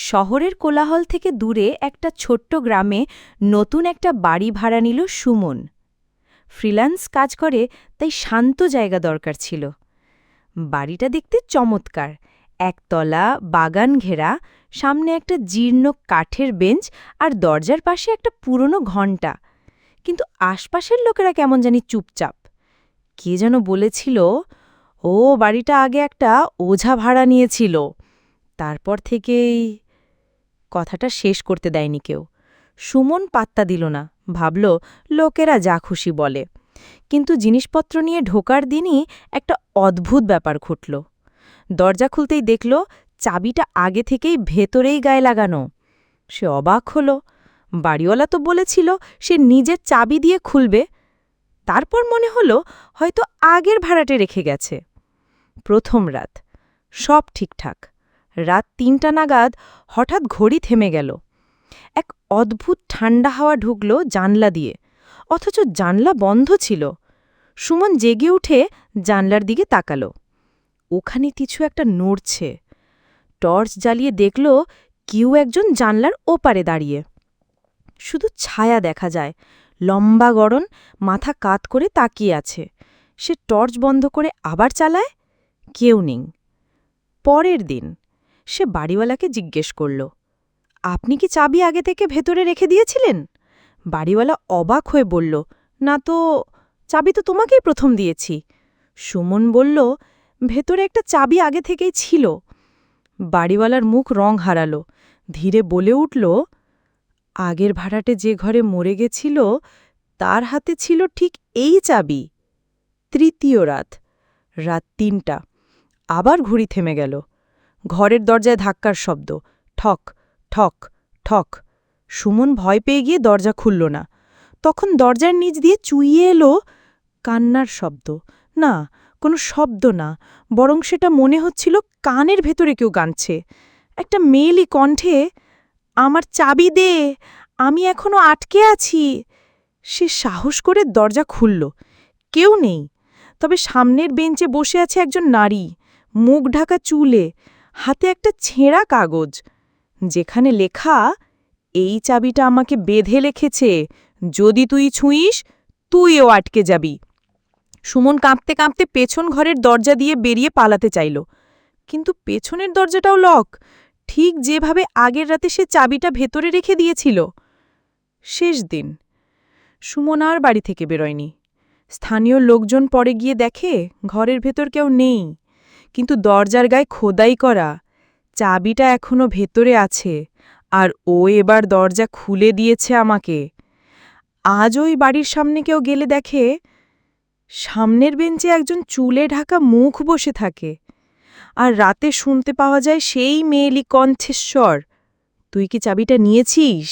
শহরের কোলাহল থেকে দূরে একটা ছোট্ট গ্রামে নতুন একটা বাড়ি ভাড়া নিল সুমন। ফ্রিল্যান্স কাজ করে, তাই শান্ত জায়গা দরকার ছিল। বাড়িটা দেখতে চমৎকার, একতলা, বাগান ঘেরা, সামনে একটা জীর্ণ কাঠের বেঞ্চ আর দরজার পাশে একটা পুরনো ঘণ্টা। কিন্তু আশপাশের লোকেরা কেমন জানি চুপচাপ। কে যেন বলেছিল, ও বাড়িটা আগে একটা ওঝা ভাড়া নিয়েছিল। তারপর থেকেই কথাটা শেষ করতে দেয়নি কেউ। সুমন পাত্তা দিল না, ভাবল লোকেরা যা খুশি বলে। কিন্তু জিনিসপত্র নিয়ে ঢোকার দিনই একটা অদ্ভুত ব্যাপার ঘটল। দরজা খুলতেই দেখল চাবিটা আগে থেকেই ভেতরেই গায়ে লাগানো। সে অবাক হল। বাড়িওয়ালা তো বলেছিল সে নিজের চাবি দিয়ে খুলবে। তারপর মনে হলো হয়তো আগের ভাড়াটে রেখে গেছে। প্রথম রাত, সব ঠিকঠাক। রাত ৩টা নাগাদ হঠাৎ ঘড়ি থেমে গেল। এক অদ্ভুত ঠান্ডা হাওয়া ঢুকল জানলা দিয়ে, অথচ জানলা বন্ধ ছিল। সুমন জেগে উঠে জানলার দিকে তাকাল। ওখানে কিছু একটা নড়ছে। টর্চ জ্বালিয়ে দেখল কেউ একজন জানলার ওপারে দাঁড়িয়ে। শুধু ছায়া দেখা যায়, লম্বা গড়ন, মাথা কাত করে তাকিয়ে আছে। সে টর্চ বন্ধ করে আবার চালায়, কেউ নেই। পরের দিন সে বাড়িওয়ালাকে জিজ্ঞেস করল, আপনি কি চাবি আগে থেকে ভেতরে রেখে দিয়েছিলেন? বাড়িওয়ালা অবাক হয়ে বলল, না তো, চাবি তো তোমাকেই প্রথম দিয়েছি। সুমন বলল, ভেতরে একটা চাবি আগে থেকেই ছিল। বাড়িওয়ালার মুখ রং হারালো, ধীরে বলে উঠল, আগের ভাড়াটে যে ঘরে মরে গেছিল তার হাতে ছিল ঠিক এই চাবি। তৃতীয় রাত, রাত ৩টা। আবার ঘড়ি থেমে গেল। ঘরের দরজায় ধাক্কার শব্দ, ঠক ঠক ঠক। সুমন ভয় পেয়ে গিয়ে দরজা খুলল না। তখন দরজার নিচ দিয়ে চুইয়ে এলো কান্নার শব্দ। না, কোনো শব্দ না, বরং সেটা মনে হচ্ছিল কানের ভেতরে কেউ কাঁদছে। একটা মেয়েলি কণ্ঠে, আমার চাবি দে, আমি এখনো আটকে আছি। সে সাহস করে দরজা খুলল। কেউ নেই, তবে সামনের বেঞ্চে বসে আছে একজন নারী, মুখ ঢাকা চুলে, হাতে একটা ছেঁড়া কাগজ, যেখানে লেখা, এই চাবিটা আমাকে বেঁধে রেখেছে, যদি তুই ছুঁইস তুইও আটকে যাবি। সুমন কাঁপতে কাঁপতে পেছন ঘরের দরজা দিয়ে বেরিয়ে পালাতে চাইল, কিন্তু পেছনের দরজাটাও লক, ঠিক যেভাবে আগের রাতে সে চাবিটা ভেতরে রেখে দিয়েছিল। শেষ দিন, সুমন আর বাড়ি থেকে বেরোয়নি। স্থানীয় লোকজন পরে গিয়ে দেখে ঘরের ভেতর কেউ নেই, কিন্তু দরজার গায়ে খোদাই করা, চাবিটা এখনো ভেতরে আছে, আর ও এবার দরজা খুলে দিয়েছে আমাকে। আজ ওই বাড়ির সামনে কেউ গেলে দেখে সামনের বেঞ্চে একজন চুলে ঢাকা মুখ বসে থাকে, আর রাতে শুনতে পাওয়া যায় সেই মেয়েলি কণ্ঠেশ্বর, তুই কি চাবিটা নিয়েছিস?